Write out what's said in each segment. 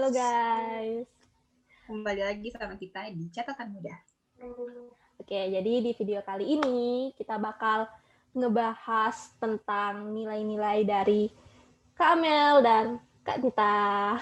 Halo guys. Kembali lagi sama kita di Catatan Muda. Oke, jadi di video kali ini kita bakal ngebahas tentang nilai-nilai dari Kak Amel dan Kak Nita.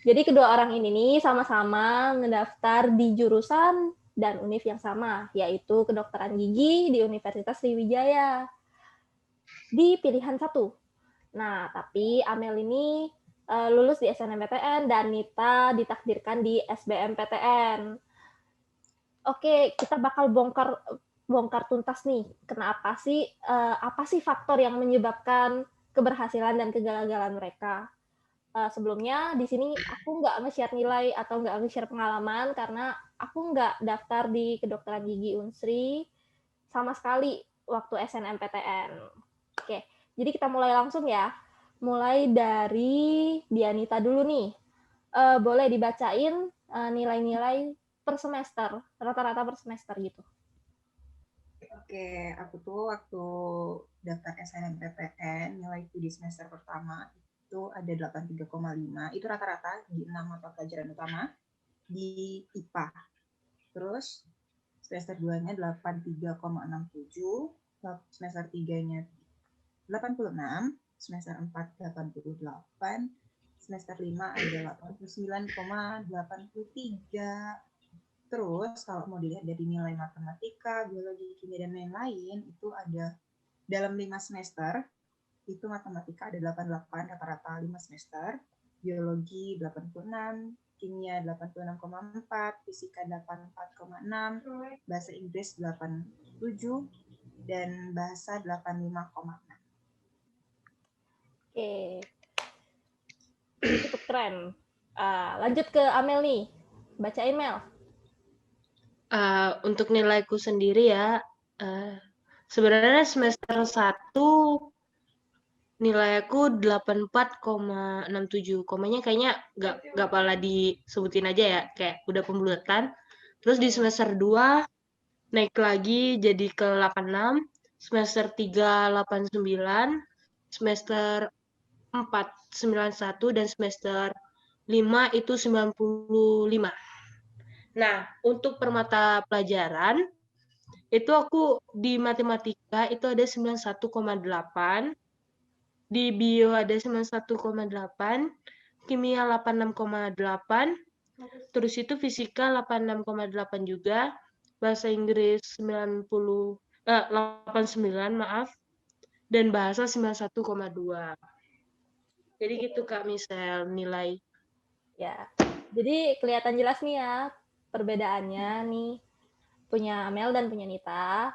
Jadi kedua orang ini nih sama-sama ngedaftar di jurusan dan univ yang sama, yaitu kedokteran gigi di Universitas Sriwijaya. Di pilihan 1. Nah, tapi Amel ini lulus di SNMPTN dan Nita ditakdirkan di SBMPTN. Oke, kita bakal bongkar tuntas nih. Apa sih faktor yang menyebabkan keberhasilan dan kegagalan mereka? Sebelumnya di sini aku nggak nge-share nilai atau nggak nge-share pengalaman karena aku nggak daftar di kedokteran gigi Unsri sama sekali waktu SNMPTN. Oke, jadi kita mulai langsung ya. Mulai dari Dianita dulu nih. Boleh dibacain nilai-nilai per semester, rata-rata per semester gitu. Oke, aku tuh waktu daftar SNMPTN, nilaiku di semester pertama itu ada 83,5. Itu rata-rata di 6 mata pelajaran utama di IPA. Terus semester 2-nya 83,67, semester 3-nya 86, semester 4 88, semester 5 ada 89,83. Terus kalau mau dilihat dari nilai matematika, biologi, kimia, dan lain-lain, itu ada dalam 5 semester, itu matematika ada 88 rata-rata 5 semester, biologi 86, kimia 86,4, fisika 84,6, bahasa Inggris 87, dan bahasa 85,6. Oke, cukup keren. Lanjut ke Amel nih, bacain Mel. Untuk nilaiku sendiri ya, sebenarnya semester 1 nilai aku 84,67. Komanya kayaknya nggak pala disebutin aja ya, kayak udah pembulatan. Terus di semester 2 naik lagi jadi ke 86, semester 3 89, semester 4 91, dan semester 5 itu 95. Nah, untuk per mata pelajaran, itu aku di matematika itu ada 91,8, di bio ada 91,8, kimia 86,8, terus itu fisika 86,8 juga, bahasa Inggris 89 maaf, dan bahasa 91,2. Jadi gitu Kak Misel nilai. Ya, jadi kelihatan jelas nih ya perbedaannya nih punya Amel dan punya Nita.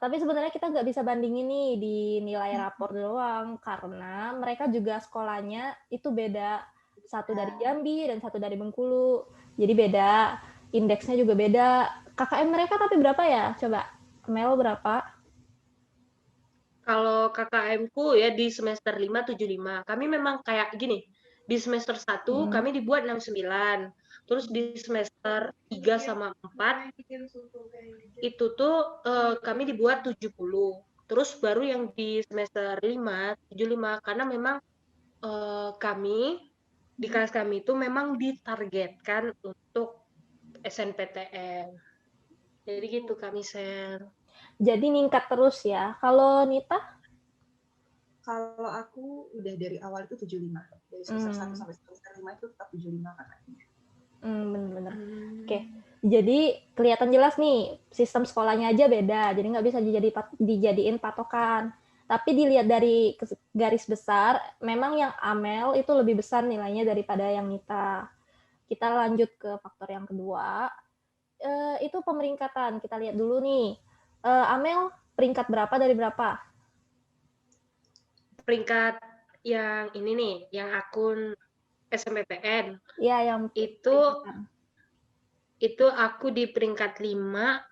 Tapi sebenarnya kita nggak bisa bandingin nih di nilai rapor doang karena mereka juga sekolahnya itu beda, satu dari Jambi dan satu dari Bengkulu, jadi beda, indeksnya juga beda. KKM mereka tapi berapa ya? Coba Amel berapa? Kalau KKM-ku ya di semester 5 75. Kami memang kayak gini. Di semester 1 kami dibuat 69. Terus di semester 3 sama 4 itu tuh kami dibuat 70. Terus baru yang di semester 5 75 karena memang kami di kelas kami itu memang ditargetkan untuk SNPTN. Jadi gitu kami share. Jadi ningkat terus ya. Kalau Nita? Kalau aku udah dari awal itu 75. Dari semester 1 sampai semester 5 itu tetap 75 kakaknya. Bener-bener. Oke. Jadi kelihatan jelas nih sistem sekolahnya aja beda. Jadi nggak bisa dijadiin patokan. Tapi dilihat dari garis besar, memang yang Amel itu lebih besar nilainya daripada yang Nita. Kita lanjut ke faktor yang kedua. Itu pemeringkatan. Kita lihat dulu nih. Amel peringkat berapa dari berapa? Peringkat yang ini nih, yang akun SMPTN. Iya, yang itu aku di peringkat 5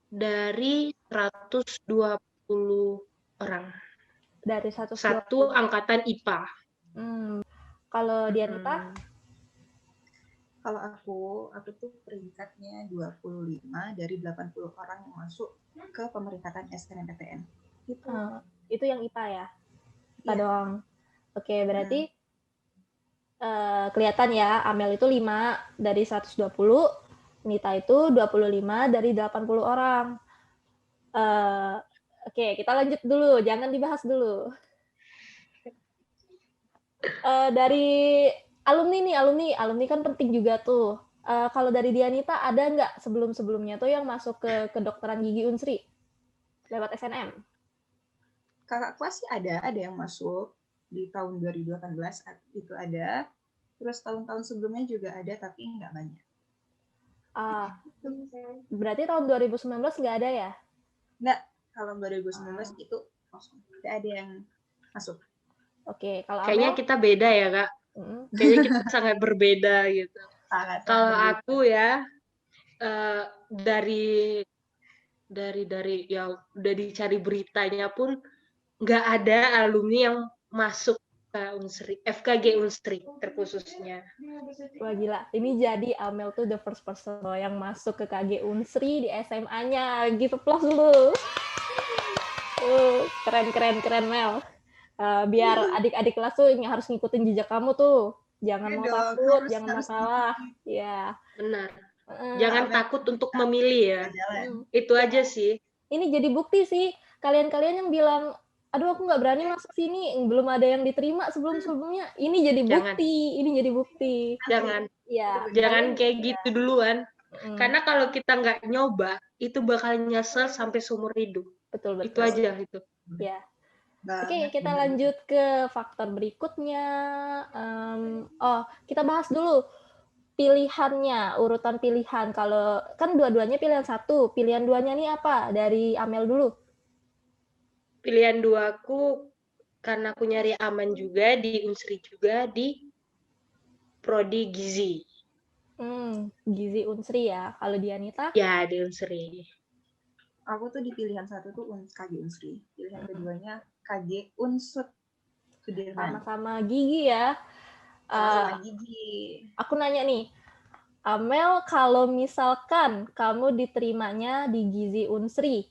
dari 120 orang. Dari 120. Satu angkatan IPA. Kalau Dianita? Kalau aku tuh peringkatnya 25 dari 80 orang yang masuk ke pemeringkatan SNMPTN. Itu yang IPA ya? IPA doang. Oke, berarti kelihatan ya, Amel itu 5 dari 120, Nita itu 25 dari 80 orang. Oke, kita lanjut dulu, jangan dibahas dulu. Dari alumni nih, alumni kan penting juga tuh. Kalau dari Dianita ada nggak sebelum-sebelumnya tuh yang masuk ke kedokteran gigi Unsri lewat SNM? Kakak kelas sih ada yang masuk di tahun 2018 itu ada. Terus tahun-tahun sebelumnya juga ada, tapi nggak banyak. Berarti tahun 2019 nggak ada ya? Nggak, kalau 2019 itu kosong. Nggak ada yang masuk. Oke, kalau Kayaknya Amel? kita beda ya, Kak. Kayaknya kita sangat berbeda gitu. Kalau aku ya, dari ya udah dicari beritanya pun nggak ada alumni yang masuk ke Unsri, FKG Unsri terkhususnya. Wah gila, ini jadi Amel tuh the first person loh yang masuk ke KG Unsri di SMA-nya, gitu plus dulu. Keren Mel. Biar adik-adik kelas tuh yang harus ngikutin jejak kamu tuh. Jangan mau takut, jangan mau kalah. Ya. Benar. Jangan takut untuk memilih ya. Itu aja sih. Ini jadi bukti sih. Kalian-kalian yang bilang, aduh aku nggak berani masuk sini, belum ada yang diterima sebelum-sebelumnya. Ini jadi bukti. Jangan. Ya. Jangan kayak gitu duluan. Karena kalau kita nggak nyoba, itu bakal nyesel sampai seumur hidup. Betul. Itu aja itu. Ya. Oke, kita lanjut ke faktor berikutnya. Kita bahas dulu pilihannya, urutan pilihan. Kalau kan dua-duanya pilihan 1, pilihan 2-nya nih apa? Dari Amel dulu. Pilihan 2 aku karena aku nyari aman juga di Unsri juga di Prodi Gizi. Gizi Unsri ya. Kalau Dianita? Ya, di Unsri. Aku tuh di pilihan 1 tuh KG Unsri. Pilihan keduanya KG Unsut Sudirman. Sama-sama gigi ya. Sama-sama gigi. Aku nanya nih, Amel, kalau misalkan kamu diterimanya di Gizi Unsri,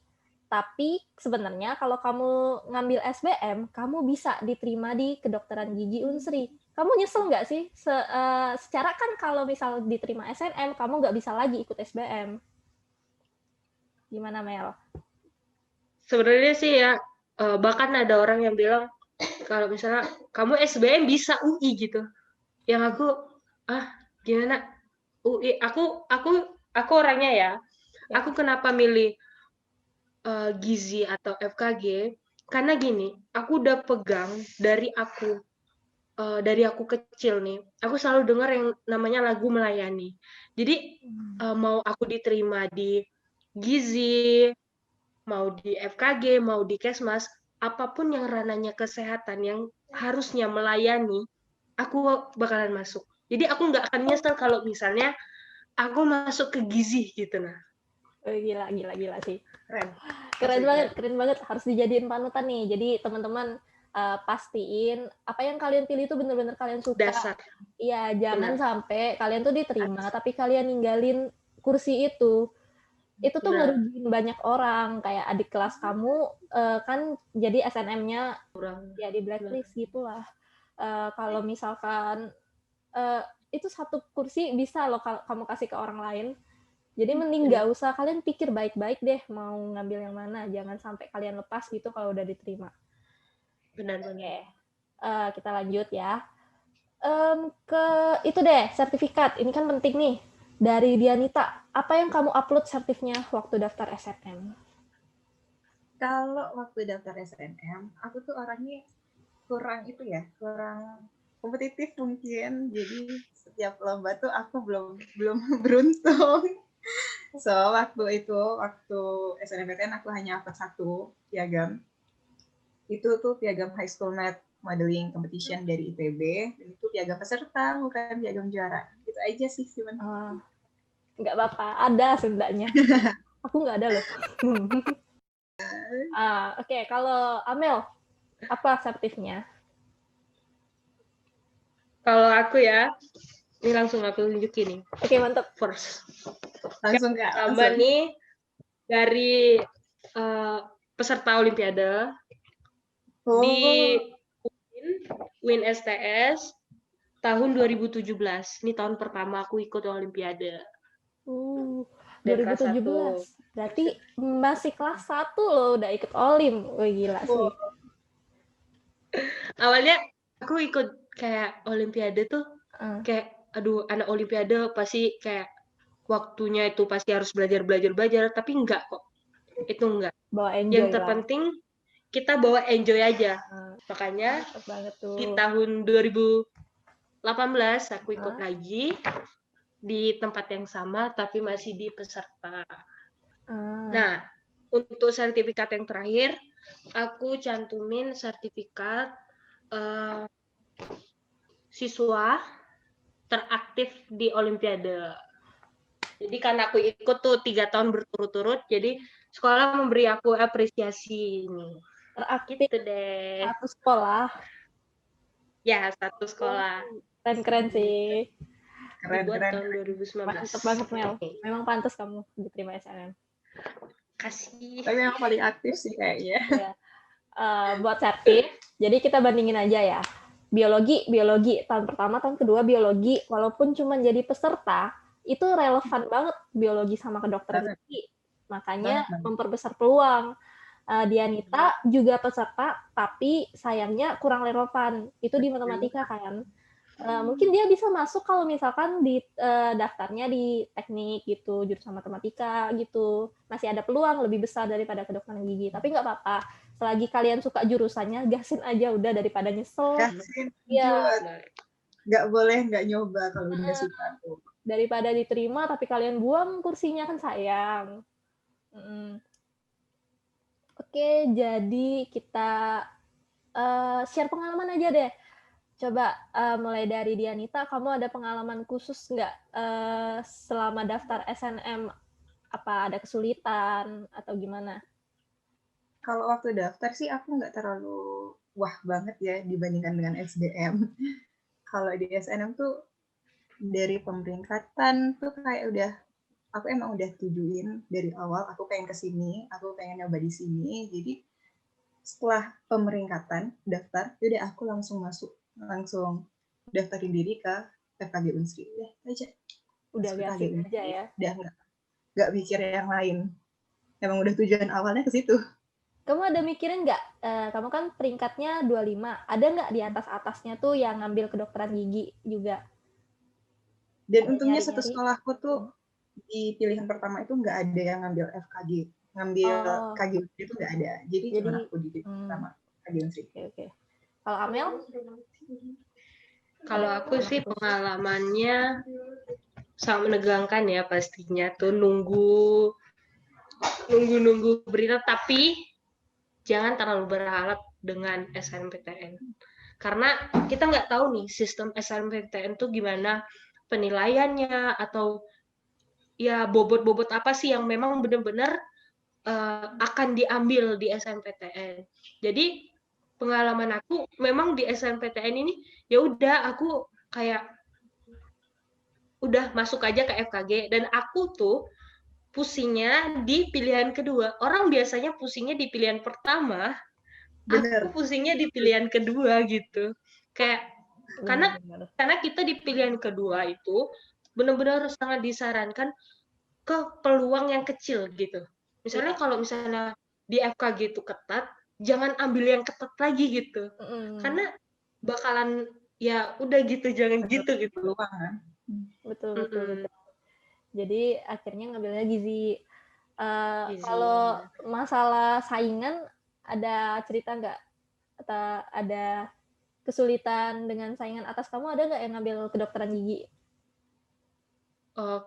tapi sebenarnya kalau kamu ngambil SBM, kamu bisa diterima di kedokteran gigi Unsri. Kamu nyesel nggak sih? Secara kan kalau misal diterima SNM, kamu nggak bisa lagi ikut SBM. Gimana, Mel? Sebenarnya sih ya, bahkan ada orang yang bilang, kalau misalnya kamu SBM bisa UI gitu. Yang aku, gimana? UI, aku orangnya ya. Aku kenapa milih gizi atau FKG? Karena gini, aku udah pegang dari aku kecil nih. Aku selalu dengar yang namanya lagu melayani. Jadi mau aku diterima di gizi, mau di FKG, mau di Kesmas, apapun yang ranahnya kesehatan yang harusnya melayani, aku bakalan masuk. Jadi aku nggak akan nyesel kalau misalnya aku masuk ke gizi gitu nah. Gila sih. Keren banget. Harus dijadiin panutan nih. Jadi teman-teman pastiin apa yang kalian pilih itu benar-benar kalian suka. Dasar. Iya, jangan sampai kalian tuh diterima tapi kalian ninggalin kursi itu. Itu tuh ngerugiin banyak orang. Kayak adik kelas kamu kan jadi SNM-nya ya di blacklist gitulah. Kalau misalkan itu satu kursi bisa loh kamu kasih ke orang lain. Jadi mending nggak usah, kalian pikir baik-baik deh mau ngambil yang mana. Jangan sampai kalian lepas gitu kalau udah diterima. Benar. Kita lanjut ya. Ke itu deh, sertifikat. Ini kan penting nih. Dari Dianita, apa yang kamu upload sertifnya waktu daftar SNM? Kalau waktu daftar SNM, aku tuh orangnya kurang kompetitif mungkin. Jadi setiap lomba tuh aku belum beruntung. So, waktu SNMPTN aku hanya upload 1 piagam. Itu tuh piagam High School Math Modeling Competition dari IPB. Dan itu piagam peserta, bukan piagam juara. Itu aja sih, Simon. Nggak apa-apa, ada sendanya. Aku nggak ada loh. Oke, kalau Amel, apa sertifnya? Kalau aku ya, ini langsung aku tunjukin nih. Oke, mantap. Langsung nggak? Tambah nih dari peserta Olimpiade di UIN STS, tahun 2017. Ini tahun pertama aku ikut Olimpiade. Dari kelas 2017. Berarti masih kelas 1 loh udah ikut Olim. Wih, gila sih. Awalnya aku ikut kayak Olimpiade tuh kayak aduh anak Olimpiade pasti kayak waktunya itu pasti harus belajar, tapi enggak kok. Itu enggak. Bawa enjoy Yang terpenting kita bawa enjoy aja. Makanya Mantap banget tuh. di tahun 2018 aku ikut lagi di tempat yang sama tapi masih di peserta. Nah, untuk sertifikat yang terakhir aku cantumin sertifikat siswa teraktif di Olimpiade. Jadi karena aku ikut tuh 3 tahun berturut-turut, jadi sekolah memberi aku apresiasi ini. Teraktif gitu deh. Satu sekolah. Ya, satu sekolah. Keren sih. Keren. Tahun 2019. Mantap banget, Mel. Memang pantas kamu diterima SNM. Kasih. Tapi yang paling aktif sih kayaknya. Ya. Buat sertif, jadi kita bandingin aja ya. Biologi, tahun pertama, tahun kedua biologi, walaupun cuma jadi peserta, itu relevan banget biologi sama kedokteran gigi. Makanya memperbesar peluang. Dianita juga peserta, tapi sayangnya kurang relevan. Itu di matematika kan. Mungkin dia bisa masuk kalau misalkan di daftarnya di teknik gitu, jurusan matematika gitu. Masih ada peluang lebih besar daripada kedokteran gigi. Tapi nggak apa-apa. Selagi kalian suka jurusannya, gasin aja udah daripada nyesel. Gasin, ya. Nggak boleh nggak nyoba kalau udah suka tuh. Daripada diterima tapi kalian buang kursinya kan sayang. Oke, jadi kita share pengalaman aja deh. Coba mulai dari Dianita, kamu ada pengalaman khusus nggak selama daftar SNM? Apa ada kesulitan atau gimana? Kalau waktu daftar sih aku nggak terlalu wah banget ya dibandingkan dengan SBM. Kalau di SNM tuh dari pemeringkatan tuh kayak aku emang udah tujuin dari awal aku pengen kesini, aku pengen nyoba di sini. Jadi setelah pemeringkatan daftar, udah aku langsung daftarin diri ke FKG Unsri. Aja. Udah gasin aja ya. Udah nggak mikir yang lain. Emang udah tujuan awalnya ke situ. Kamu ada mikirin nggak? Kamu kan peringkatnya 25. Ada nggak di atas-atasnya tuh yang ngambil kedokteran gigi juga? Dan untungnya satu sekolahku tuh di pilihan pertama itu nggak ada yang ngambil FKG. Ngambil KG Unsri itu nggak ada. Jadi cuma aku di pertama KG Unsri. Oke. Kalau Amel? Kalau aku sih pengalamannya sangat menegangkan ya pastinya tuh nunggu berita, tapi jangan terlalu berharap dengan SNMPTN. Karena kita nggak tahu nih sistem SNMPTN tuh gimana penilaiannya atau ya bobot-bobot apa sih yang memang benar-benar akan diambil di SNMPTN. Jadi pengalaman aku memang di SNMPTN ini ya udah aku kayak udah masuk aja ke FKG dan aku tuh pusingnya di pilihan kedua. Orang biasanya pusingnya di pilihan pertama, aku pusingnya di pilihan kedua gitu. Kayak karena kita di pilihan kedua itu benar-benar sangat disarankan ke peluang yang kecil gitu. Misalnya kalau misalnya di FKG itu ketat, jangan ambil yang ketat lagi gitu. Karena bakalan ya udah gitu, jangan gitu. Betul. Jadi akhirnya ngambilnya gizi. Kalau masalah saingan ada cerita nggak? Atau ada kesulitan dengan saingan atas kamu, ada nggak yang ngambil kedokteran gigi?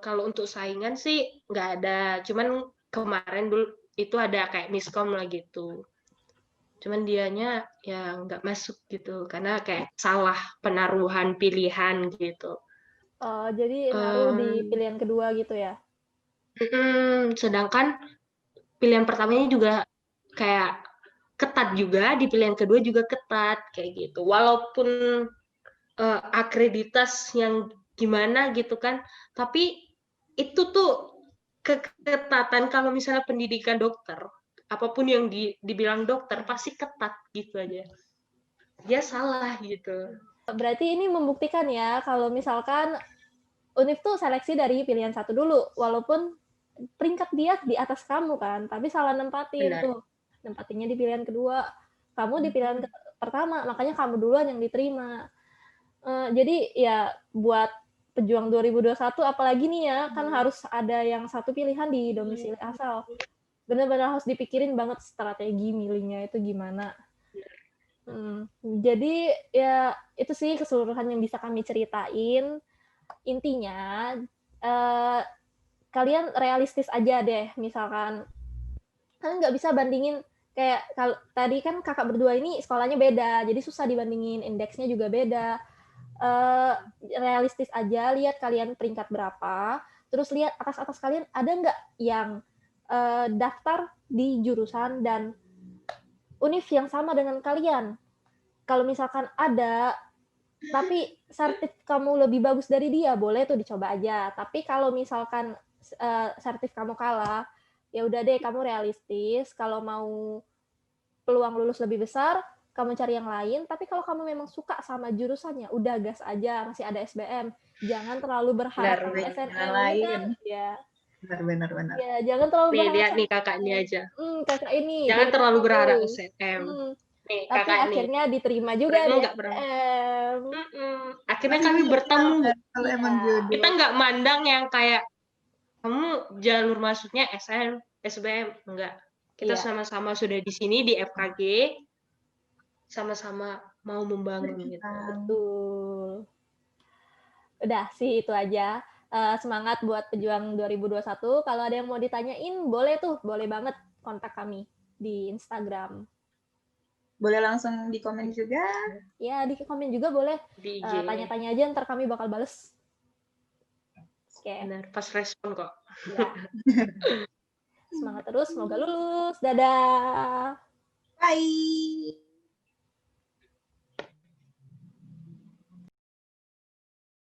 Kalau untuk saingan sih nggak ada. Cuman kemarin dulu itu ada kayak miskom lah gitu. Cuman dianya ya nggak masuk gitu karena kayak salah penaruhan pilihan gitu. Jadi naruh di pilihan kedua gitu ya? Sedangkan pilihan pertamanya juga kayak ketat juga, di pilihan kedua juga ketat kayak gitu. Walaupun akreditas yang gimana gitu kan, tapi itu tuh keketatan kalau misalnya pendidikan dokter, apapun yang dibilang dokter pasti ketat gitu aja. Dia salah gitu. Berarti ini membuktikan ya kalau misalkan Univ tuh seleksi dari pilihan 1 dulu, walaupun peringkat dia di atas kamu kan, tapi salah nempatin Benar. tuh. Nempatinnya di pilihan kedua, kamu di pilihan pertama, makanya kamu duluan yang diterima. Jadi ya buat pejuang 2021 apalagi nih ya, kan harus ada yang satu pilihan di domisili asal. Benar-benar harus dipikirin banget strategi milihnya itu gimana. Jadi ya itu sih keseluruhan yang bisa kami ceritain. Intinya kalian realistis aja deh. Misalkan kalian nggak bisa bandingin kayak kalau tadi kan kakak berdua ini sekolahnya beda, jadi susah dibandingin, indeksnya juga beda. Realistis aja, lihat kalian peringkat berapa, terus lihat atas kalian ada nggak yang daftar di jurusan dan univ yang sama dengan kalian. Kalau misalkan ada, tapi sertif kamu lebih bagus dari dia, boleh tuh dicoba aja. Tapi kalau misalkan sertif kamu kalah, ya udah deh kamu realistis. Kalau mau peluang lulus lebih besar, kamu cari yang lain. Tapi kalau kamu memang suka sama jurusannya, udah gas aja, masih ada SBM. Jangan terlalu berharap sama SNM kan? Ya. Benar. Ya, jangan terlalu Nih, berharap. lihat nih kakak ini aja. Kakak ini. Jangan terlalu berharap dulu. SNM. Nih, Tapi kakak akhirnya nih. diterima juga Terima di nggak pernah? SNM. Akhirnya kami bertemu. Kalau Iya. emang jodoh. Kita nggak mandang yang kayak kamu jalur masuknya SN, SBM, enggak. Kita Iya. sama-sama sudah di sini di FKG, sama-sama mau membangun gitu. Betul. Udah sih itu aja. Semangat buat pejuang 2021. Kalau ada yang mau ditanyain, boleh tuh, boleh banget kontak kami di Instagram. Boleh langsung di komen juga. Ya, di komen juga boleh. Di IG. Tanya-tanya aja, ntar kami bakal bales. Oke. Benar, pas respon kok. Ya. Semangat terus, semoga lulus. Dadah. Bye.